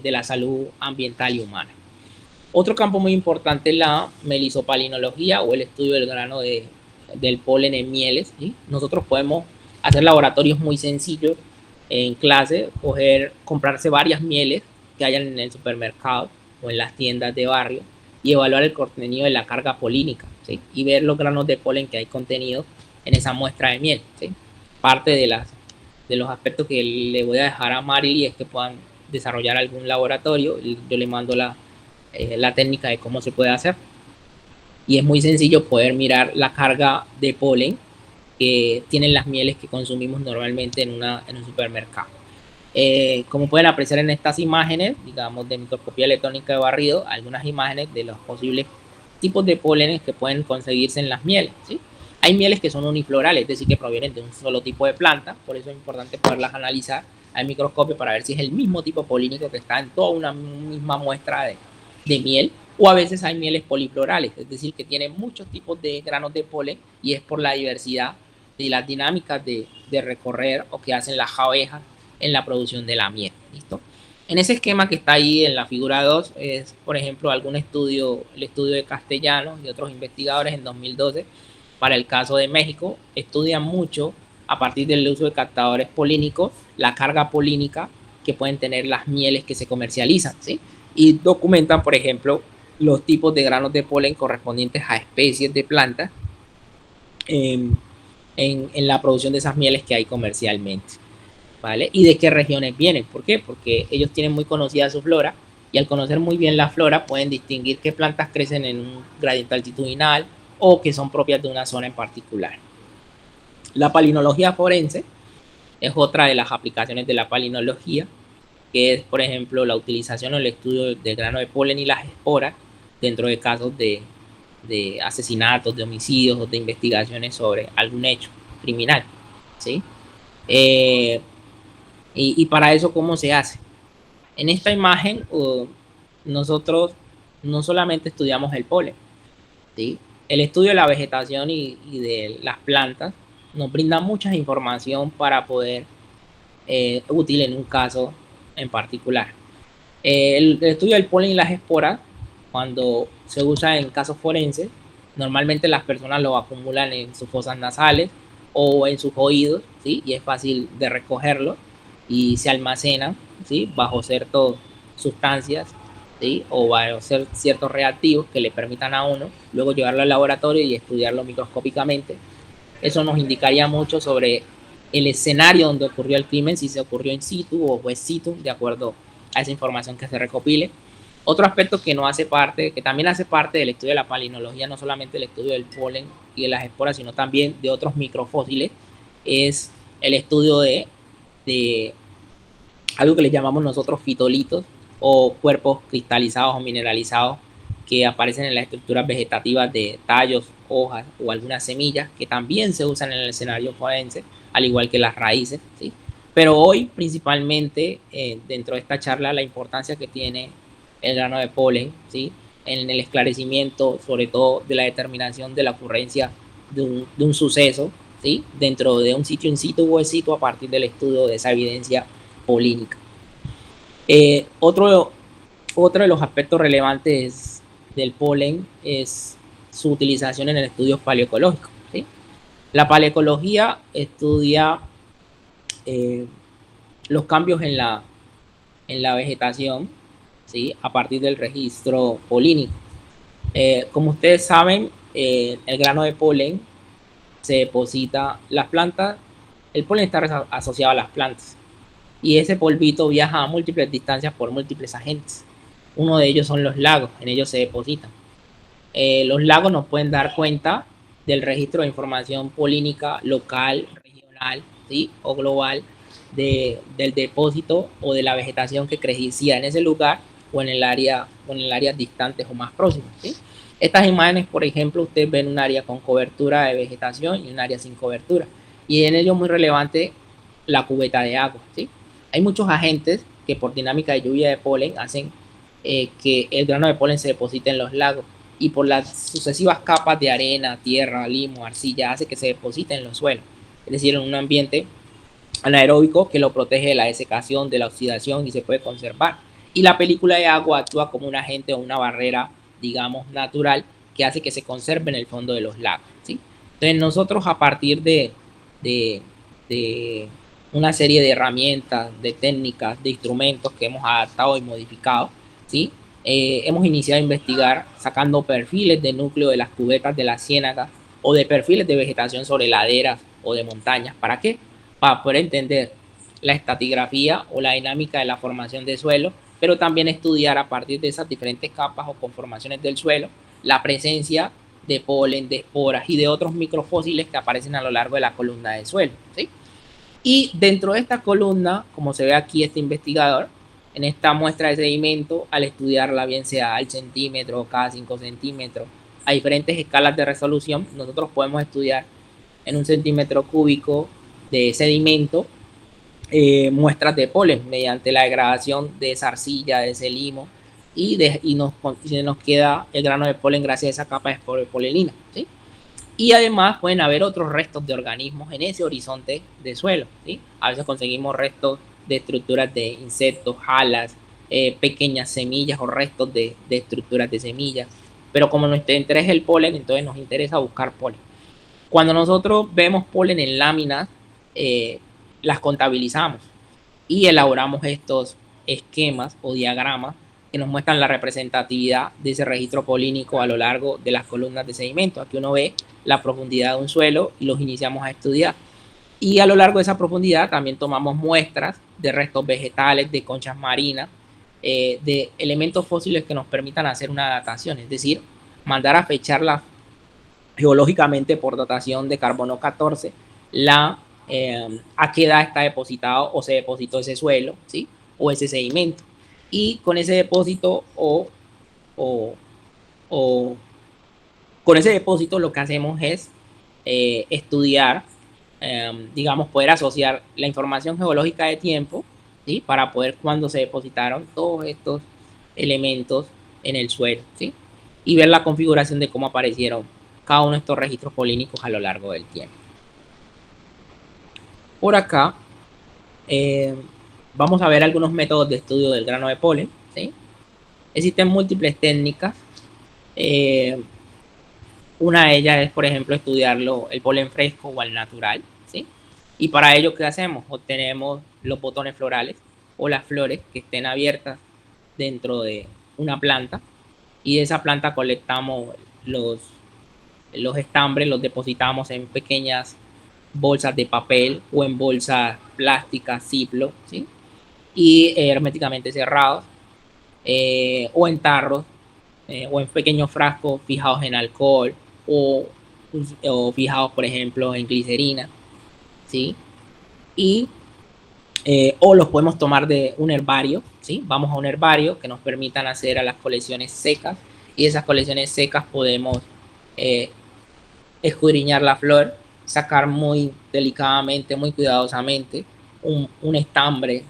la salud ambiental y humana. Otro campo muy importante es la melisopalinología o el estudio del grano del polen en mieles, ¿sí? Nosotros podemos hacer laboratorios muy sencillos en clase, comprarse varias mieles que hayan en el supermercado o en las tiendas de barrio y evaluar el contenido de la carga polínica, ¿sí? Y ver los granos de polen que hay contenidos en esa muestra de miel, ¿sí? Parte de los aspectos que le voy a dejar a Marily es que puedan desarrollar algún laboratorio. Yo le mando la técnica de cómo se puede hacer, y es muy sencillo poder mirar la carga de polen que tienen las mieles que consumimos normalmente en un supermercado. Como pueden apreciar en estas imágenes, digamos, de microscopía electrónica de barrido, algunas imágenes de los posibles tipos de pólenes que pueden conseguirse en las mieles, ¿sí? Hay mieles que son uniflorales, es decir, que provienen de un solo tipo de planta, por eso es importante poderlas analizar al microscopio para ver si es el mismo tipo polínico que está en toda una misma muestra de miel, o a veces hay mieles poliflorales, es decir, que tienen muchos tipos de granos de polen, y es por la diversidad y las dinámicas de recorrer o que hacen las abejas en la producción de la miel. ¿Listo? En ese esquema que está ahí en la figura 2 es, por ejemplo, algún estudio, el estudio de Castellanos y otros investigadores en 2012 para el caso de México, estudian mucho a partir del uso de captadores polínicos la carga polínica que pueden tener las mieles que se comercializan, ¿sí? Y documentan, por ejemplo, los tipos de granos de polen correspondientes a especies de plantas en la producción de esas mieles que hay comercialmente, ¿vale? Y de qué regiones vienen. ¿Por qué? Porque ellos tienen muy conocida su flora y al conocer muy bien la flora pueden distinguir qué plantas crecen en un gradiente altitudinal o que son propias de una zona en particular. La palinología forense es otra de las aplicaciones de la palinología, que es, por ejemplo, la utilización o el estudio del grano de polen y las esporas dentro de casos de asesinatos, de homicidios o de investigaciones sobre algún hecho criminal, ¿sí? Y para eso, ¿cómo se hace? En esta imagen, nosotros no solamente estudiamos el polen, ¿sí? El estudio de la vegetación y de las plantas nos brinda mucha información para poder útil en un caso en particular. El estudio del polen y las esporas, cuando se usa en casos forenses, normalmente las personas lo acumulan en sus fosas nasales o en sus oídos, ¿sí? Y es fácil de recogerlo y se almacenan, ¿sí? Bajo ciertas sustancias, ¿sí? O bajo ciertos reactivos que le permitan a uno luego llevarlo al laboratorio y estudiarlo microscópicamente. Eso nos indicaría mucho sobre el escenario donde ocurrió el crimen, si se ocurrió in situ o ex situ, de acuerdo a esa información que se recopile. Otro aspecto que no hace parte, que también hace parte del estudio de la palinología, no solamente el estudio del polen y de las esporas, sino también de otros microfósiles, es el estudio de algo que le llamamos nosotros fitolitos o cuerpos cristalizados o mineralizados que aparecen en las estructuras vegetativas de tallos, hojas o algunas semillas que también se usan en el escenario forense, al igual que las raíces, ¿sí? Pero hoy principalmente dentro de esta charla la importancia que tiene el grano de polen, ¿sí? En el esclarecimiento sobre todo de la determinación de la ocurrencia de un suceso, ¿sí? Dentro de un sitio in situ o ex situ a partir del estudio de esa evidencia polínica. Otro de los aspectos relevantes del polen es su utilización en el estudio paleoecológico, ¿sí? La paleoecología estudia los cambios en la vegetación, ¿sí? A partir del registro polínico. Como ustedes saben, el grano de polen se deposita las plantas, el polen está asociado a las plantas y ese polvito viaja a múltiples distancias por múltiples agentes. Uno de ellos son los lagos, en ellos se depositan. Los lagos nos pueden dar cuenta del registro de información polínica local, regional, ¿sí? O global del depósito o de la vegetación que crecía en ese lugar o en el área distantes o más próximas, ¿sí? Estas imágenes, por ejemplo, ustedes ven un área con cobertura de vegetación y un área sin cobertura. Y en ello muy relevante la cubeta de agua, ¿sí? Hay muchos agentes que por dinámica de lluvia de polen hacen que el grano de polen se deposite en los lagos y por las sucesivas capas de arena, tierra, limo, arcilla hace que se deposite en los suelos, es decir, en un ambiente anaeróbico que lo protege de la desecación, de la oxidación y se puede conservar. Y la película de agua actúa como un agente o una barrera, digamos, natural que hace que se conserve en el fondo de los lagos, ¿sí? Entonces nosotros a partir de una serie de herramientas, de técnicas, de instrumentos que hemos adaptado y modificado, ¿sí? Hemos iniciado a investigar sacando perfiles de núcleo de las cubetas de las ciénagas o de perfiles de vegetación sobre laderas o de montañas. ¿Para qué? Para poder entender la estratigrafía o la dinámica de la formación de suelo, pero también estudiar a partir de esas diferentes capas o conformaciones del suelo la presencia de polen, de esporas y de otros microfósiles que aparecen a lo largo de la columna de suelo, ¿sí? Y dentro de esta columna, como se ve aquí este investigador, en esta muestra de sedimento, al estudiarla bien sea al centímetro, cada 5 centímetros, a diferentes escalas de resolución, nosotros podemos estudiar en un centímetro cúbico de sedimento muestras de polen mediante la degradación de esa arcilla, de ese limo, y nos queda el grano de polen gracias a esa capa de polenina, ¿sí? Y además pueden haber otros restos de organismos en ese horizonte de suelo, ¿sí? A veces conseguimos restos de estructuras de insectos, alas, pequeñas semillas o restos de estructuras de semillas. Pero como nuestro interés es el polen, entonces nos interesa buscar polen. Cuando nosotros vemos polen en láminas, las contabilizamos y elaboramos estos esquemas o diagramas que nos muestran la representatividad de ese registro polínico a lo largo de las columnas de sedimento. Aquí uno ve la profundidad de un suelo y los iniciamos a estudiar. Y a lo largo de esa profundidad también tomamos muestras de restos vegetales, de conchas marinas, de elementos fósiles que nos permitan hacer una datación, es decir, mandar a fecharla geológicamente por datación de carbono 14, a qué edad está depositado o se depositó ese suelo, ¿sí? O ese sedimento. Y con ese depósito con ese depósito lo que hacemos es estudiar, digamos, poder asociar la información geológica de tiempo, ¿sí? Para poder cuando se depositaron todos estos elementos en el suelo, ¿sí? Y ver la configuración de cómo aparecieron cada uno de estos registros polínicos a lo largo del tiempo. Por acá vamos a ver algunos métodos de estudio del grano de polen, ¿sí? Existen múltiples técnicas. Una de ellas es, por ejemplo, estudiarlo el polen fresco o al natural, ¿sí? Y para ello, ¿qué hacemos? Obtenemos los botones florales o las flores que estén abiertas dentro de una planta, y de esa planta colectamos los estambres, los depositamos en pequeñas bolsas de papel o en bolsas plásticas, Ziploc, ¿sí? Y herméticamente cerrados, o en tarros, o en pequeños frascos fijados en alcohol o fijados, por ejemplo, en glicerina, ¿sí? Y o los podemos tomar de un herbario, ¿sí? Vamos a un herbario que nos permitan hacer a las colecciones secas, y esas colecciones secas podemos escudriñar la flor, sacar muy delicadamente, muy cuidadosamente un estambre,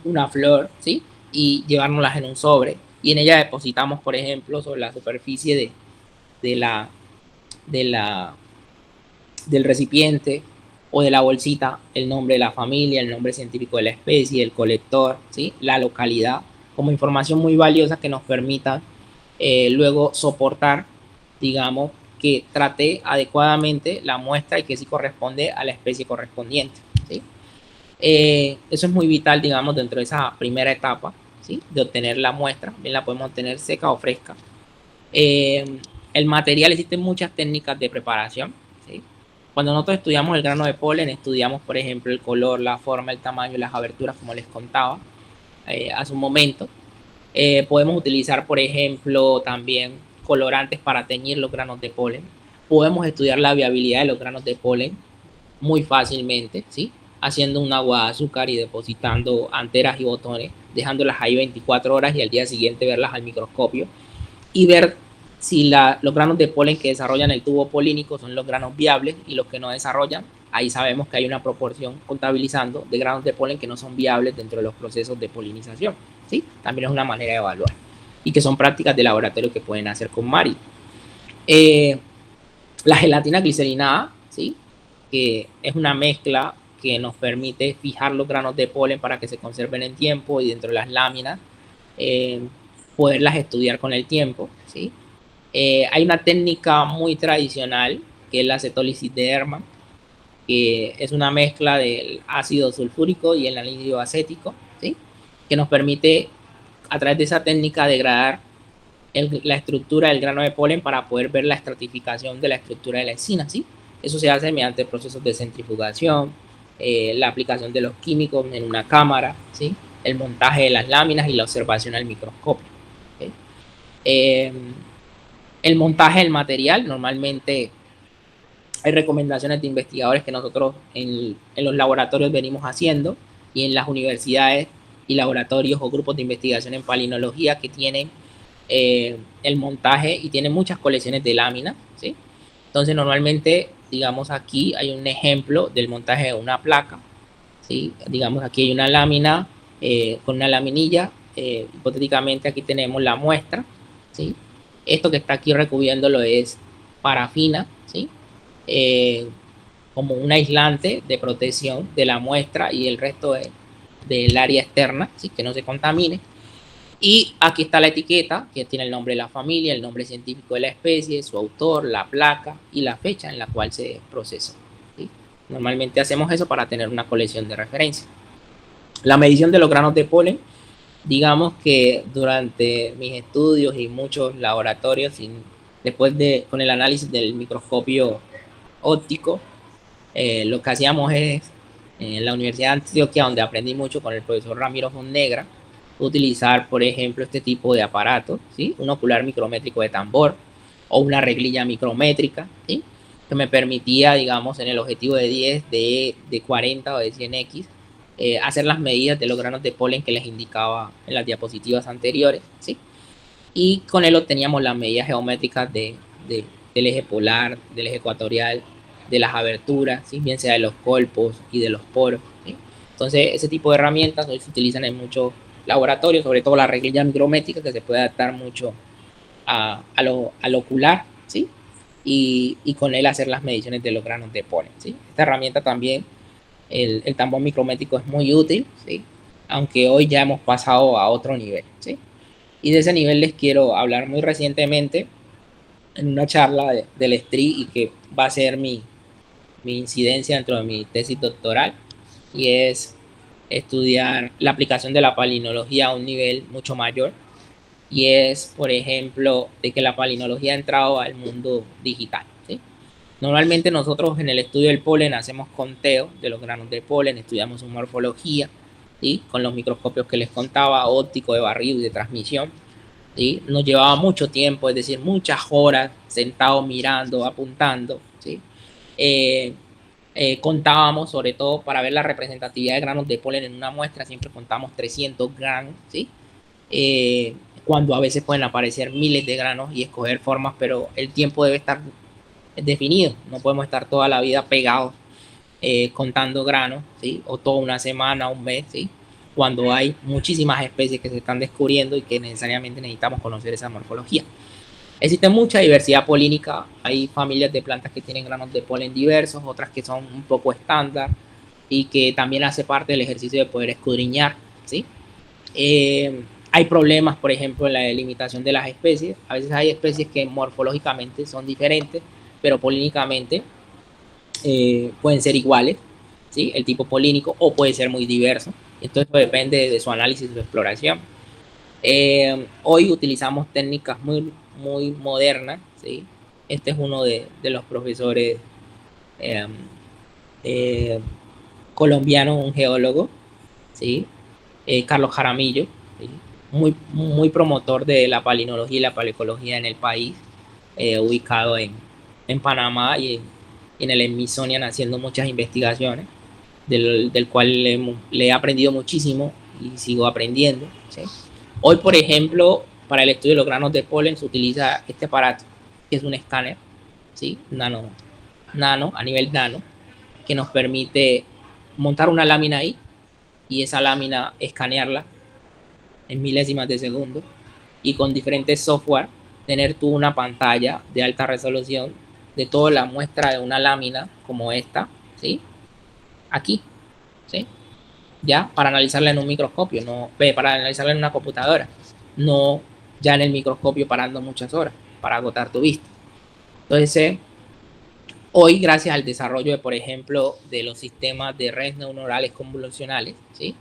una flor, ¿sí? Y llevárnoslas en un sobre, y en ella depositamos, por ejemplo, sobre la superficie del recipiente o de la bolsita el nombre de la familia, el nombre científico de la especie, el colector, ¿sí? La localidad, como información muy valiosa que nos permita luego soportar, digamos, que trate adecuadamente la muestra y que sí corresponde a la especie correspondiente, ¿sí? Eso es muy vital, digamos, dentro de esa primera etapa, ¿sí? De obtener la muestra. Bien, la podemos obtener seca o fresca. El material, existen muchas técnicas de preparación, ¿sí? Cuando nosotros estudiamos el grano de polen, estudiamos, por ejemplo, el color, la forma, el tamaño y las aberturas, como les contaba hace un momento. Podemos utilizar, por ejemplo, también colorantes para teñir los granos de polen. Podemos estudiar la viabilidad de los granos de polen muy fácilmente, ¿sí? Haciendo un agua de azúcar y depositando anteras y botones, dejándolas ahí 24 horas y al día siguiente verlas al microscopio y ver si los granos de polen que desarrollan el tubo polínico son los granos viables, y los que no desarrollan, ahí sabemos que hay una proporción contabilizando de granos de polen que no son viables dentro de los procesos de polinización, ¿sí? También es una manera de evaluar, y que son prácticas de laboratorio que pueden hacer con Mari. La gelatina glicerinada, ¿sí? Que es una mezcla que nos permite fijar los granos de polen para que se conserven en tiempo y dentro de las láminas, poderlas estudiar con el tiempo, ¿sí? Hay una técnica muy tradicional que es la cetólisis de Hermann, que es una mezcla del ácido sulfúrico y el anhídrido acético, ¿sí? Que nos permite a través de esa técnica degradar la estructura del grano de polen para poder ver la estratificación de la estructura de la enzima, ¿sí? Eso se hace mediante procesos de centrifugación, la aplicación de los químicos en una cámara, ¿sí? El montaje de las láminas y la observación al microscopio, ¿sí? El montaje del material, normalmente hay recomendaciones de investigadores que nosotros en los laboratorios venimos haciendo, y en las universidades y laboratorios o grupos de investigación en palinología que tienen el montaje y tienen muchas colecciones de láminas, ¿sí? Entonces normalmente, digamos, aquí hay un ejemplo del montaje de una placa, ¿sí? Digamos, aquí hay una lámina con una laminilla, hipotéticamente aquí tenemos la muestra, ¿sí? Esto que está aquí recubriéndolo es parafina, ¿sí? Como un aislante de protección de la muestra, y el resto es del área externa, ¿sí? Que no se contamine. Y aquí está la etiqueta que tiene el nombre de la familia, el nombre científico de la especie, su autor, la placa y la fecha en la cual se procesó, ¿sí? Normalmente hacemos eso para tener una colección de referencia. La medición de los granos de polen, digamos que durante mis estudios y muchos laboratorios, después con el análisis del microscopio óptico, lo que hacíamos es, en la Universidad de Antioquia, donde aprendí mucho con el profesor Ramiro Fonnegra, utilizar, por ejemplo, este tipo de aparatos, ¿sí? Un ocular micrométrico de tambor o una reglilla micrométrica, ¿sí? Que me permitía, digamos, en el objetivo de 10, de 40 o de 100x, hacer las medidas de los granos de polen que les indicaba en las diapositivas anteriores, ¿sí? Y con él obteníamos las medidas geométricas del eje polar, del eje ecuatorial, de las aberturas, ¿sí? Bien sea de los colpos y de los poros, ¿sí? Entonces, ese tipo de herramientas hoy se utilizan en muchos laboratorios, sobre todo la reglilla micrométrica, que se puede adaptar mucho al ocular, ¿sí? Y con él hacer las mediciones de los granos de polen, ¿sí? Esta herramienta también, el tambor micrométrico, es muy útil, ¿sí? Aunque hoy ya hemos pasado a otro nivel, ¿sí? Y de ese nivel les quiero hablar muy recientemente en una charla del STRI, y que va a ser mi incidencia dentro de mi tesis doctoral, y es estudiar la aplicación de la palinología a un nivel mucho mayor, y es, por ejemplo, de que la palinología ha entrado al mundo digital, ¿sí? Normalmente nosotros en el estudio del polen hacemos conteo de los granos de polen, estudiamos su morfología, ¿sí? Con los microscopios que les contaba, óptico, de barrido y de transmisión, ¿sí? Nos llevaba mucho tiempo, es decir, muchas horas sentados mirando, apuntando, ¿sí? Contábamos, sobre todo para ver la representatividad de granos de polen en una muestra, siempre contamos 300 granos, ¿sí? Cuando a veces pueden aparecer miles de granos, y escoger formas, pero el tiempo debe estar definido, no podemos estar toda la vida pegados contando granos, ¿sí? O toda una semana, un mes, ¿sí? Cuando hay muchísimas especies que se están descubriendo y que necesariamente necesitamos conocer esa morfología. Existe mucha diversidad polínica, hay familias de plantas que tienen granos de polen diversos, otras que son un poco estándar, y que también hace parte del ejercicio de poder escudriñar, ¿sí? Hay problemas, por ejemplo, en la delimitación de las especies. A veces hay especies que morfológicamente son diferentes, pero polínicamente pueden ser iguales, ¿sí? El tipo polínico, o puede ser muy diverso. Entonces, depende de su análisis y su exploración. Hoy utilizamos técnicas muy modernas, ¿sí? Este es uno de los profesores colombiano, un geólogo, ¿sí? Carlos Jaramillo, ¿sí? Muy promotor de la palinología y la paleocología en el país, ubicado en Panamá y en el Smithsonian, haciendo muchas investigaciones, del cual le he aprendido muchísimo y sigo aprendiendo, ¿sí? Hoy, por ejemplo, para el estudio de los granos de polen se utiliza este aparato, que es un escáner, ¿sí? Nano, a nivel nano, que nos permite montar una lámina ahí, y esa lámina escanearla en milésimas de segundo, y con diferentes software tener tú una pantalla de alta resolución de toda la muestra de una lámina como esta, ¿sí? Aquí, ¿sí? Ya para analizarla en un microscopio, no para analizarla en una computadora, no ya en el microscopio parando muchas horas para agotar tu vista. Entonces, hoy, gracias al desarrollo de, por ejemplo, de los sistemas de redes neuronales convolucionales, ¿sí?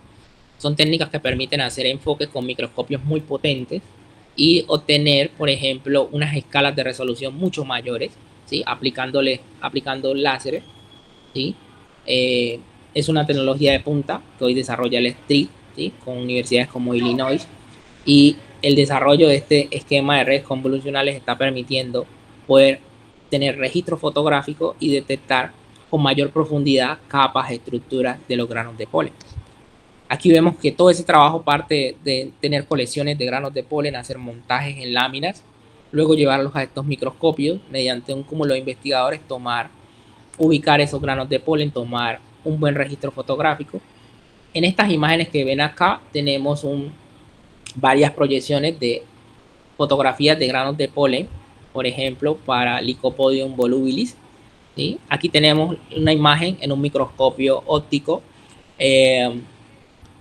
Son técnicas que permiten hacer enfoques con microscopios muy potentes y obtener, por ejemplo, unas escalas de resolución mucho mayores, ¿sí? Aplicando láseres, ¿sí? Es una tecnología de punta que hoy desarrolla el STRI, ¿sí? Con universidades como Illinois, y el desarrollo de este esquema de redes convolucionales está permitiendo poder tener registro fotográfico y detectar con mayor profundidad capas, estructuras de los granos de polen. Aquí vemos que todo ese trabajo parte de tener colecciones de granos de polen, hacer montajes en láminas, luego llevarlos a estos microscopios, mediante un cúmulo de investigadores, ubicar esos granos de polen, tomar un buen registro fotográfico. En estas imágenes que ven acá tenemos varias proyecciones de fotografías de granos de polen, por ejemplo, para Lycopodium volubilis, ¿sí? Aquí tenemos una imagen en un microscopio óptico,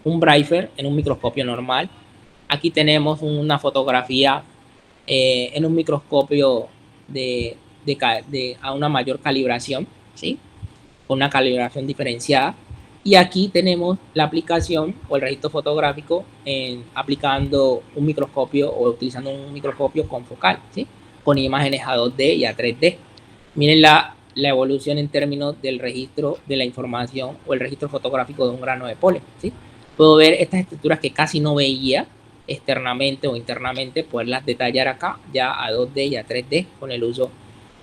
un Briefer en un microscopio normal. Aquí tenemos una fotografía en un microscopio a una mayor calibración, ¿sí? Con una calibración diferenciada. Y aquí tenemos la aplicación o el registro fotográfico aplicando un microscopio o utilizando un microscopio confocal, ¿sí? Con imágenes a 2D y a 3D. Miren la evolución en términos del registro de la información o el registro fotográfico de un grano de polen, ¿sí? Puedo ver estas estructuras que casi no veía externamente o internamente, poderlas detallar acá ya a 2D y a 3D con el uso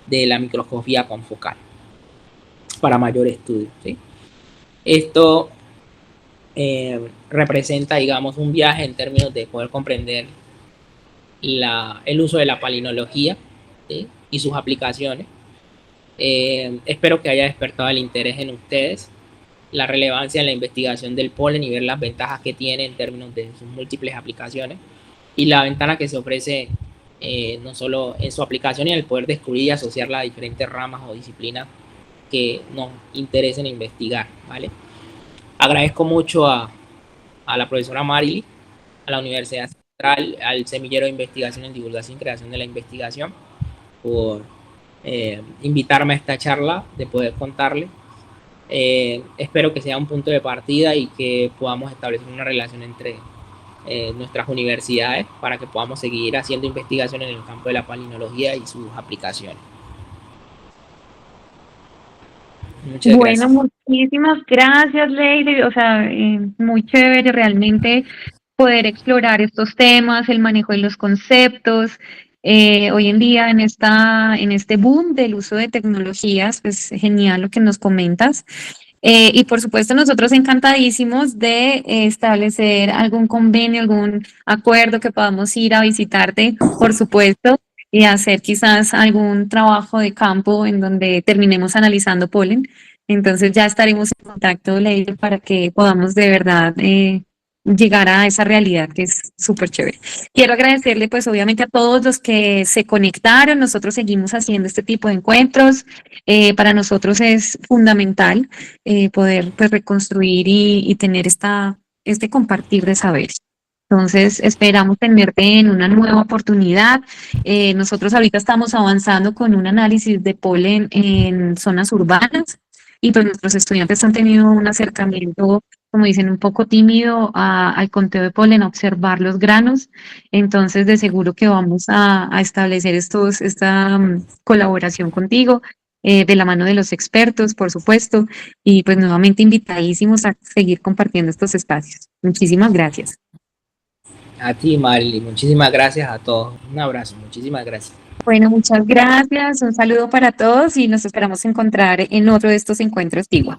de la microscopía confocal para mayor estudio, ¿sí? Esto representa, digamos, un viaje en términos de poder comprender el uso de la palinología, ¿sí? Y sus aplicaciones. Espero que haya despertado el interés en ustedes, la relevancia en la investigación del polen y ver las ventajas que tiene en términos de sus múltiples aplicaciones y la ventana que se ofrece no solo en su aplicación y en el poder descubrir y asociarla a diferentes ramas o disciplinas que nos interesen investigar, ¿vale? Agradezco mucho a la profesora Marily, a la Universidad Central, al Semillero de Investigación en Divulgación y Creación de la Investigación, por invitarme a esta charla, de poder contarle. Espero que sea un punto de partida y que podamos establecer una relación entre nuestras universidades para que podamos seguir haciendo investigación en el campo de la palinología y sus aplicaciones. Muchas gracias. Muchísimas gracias, Lady. O sea, muy chévere realmente poder explorar estos temas, el manejo de los conceptos. Hoy en día en este boom del uso de tecnologías, pues genial lo que nos comentas. Y por supuesto nosotros encantadísimos de establecer algún convenio, algún acuerdo que podamos ir a visitarte, por supuesto, y hacer quizás algún trabajo de campo en donde terminemos analizando polen. Entonces ya estaremos en contacto, Lady, para que podamos de verdad llegar a esa realidad que es súper chévere. Quiero agradecerle pues obviamente a todos los que se conectaron. Nosotros seguimos haciendo este tipo de encuentros. Para nosotros es fundamental poder pues reconstruir y tener este compartir de saberes. Entonces, esperamos tenerte en una nueva oportunidad. Nosotros ahorita estamos avanzando con un análisis de polen en zonas urbanas y pues nuestros estudiantes han tenido un acercamiento, como dicen, un poco tímido al conteo de polen, a observar los granos. Entonces, de seguro que vamos a establecer esta colaboración contigo. De la mano de los expertos, por supuesto, y pues nuevamente invitadísimos a seguir compartiendo estos espacios. Muchísimas gracias. A ti, Marily, muchísimas gracias a todos. Un abrazo, muchísimas gracias. Bueno, muchas gracias, un saludo para todos y nos esperamos encontrar en otro de estos encuentros, Tigua.